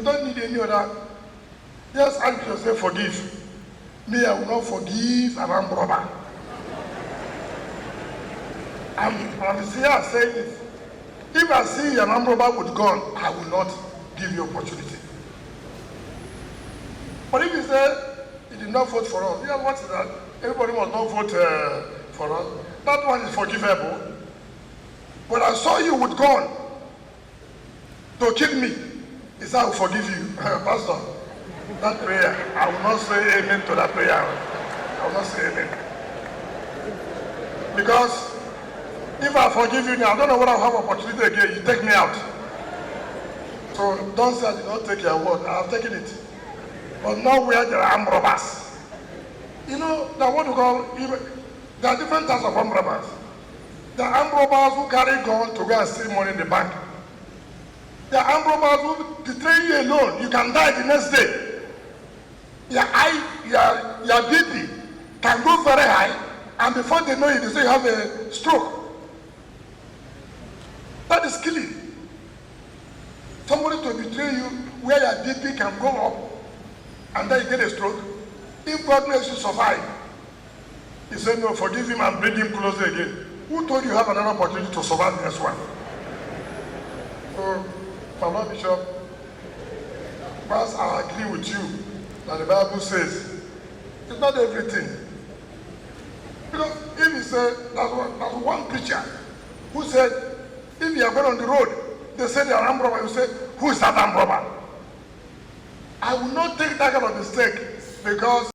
You don't need any other. Just ask yourself, forgive. Me, I will not forgive an armed robber. I'm here saying it. If I see an armed robber with gun, I will not give you opportunity. But if you say he did not vote for us, you know what is that? Everybody must not vote for us. That one is forgivable. But I saw you with gun to kill me. He said, I will forgive you. Pastor, that prayer, I will not say amen to that prayer. I will not say amen. Because if I forgive you now, I don't know what I'll have opportunity again. You take me out. So don't say I did not take your word. I have taken it. But now where there are armed robbers. You know, that what we call, there are different types of armed robbers. There are armed robbers who carry gun to go and steal money in the bank. There are armed robbers who betray you alone. You can die the next day. Your BP can go very high, and before they know it, they say you have a stroke. That is killing. Somebody to betray you where your BP can go up, and then you get a stroke. If God makes you survive, he said, no, forgive him and bring him closer again. Who told you have another opportunity to survive the next one? So, my Lord Bishop, whilst I agree with you that the Bible says it's not everything. Because if you say, there's one preacher who said, if you are going on the road, they say they are armed robber, you say, who is that armed robber? I will not take that kind of mistake, because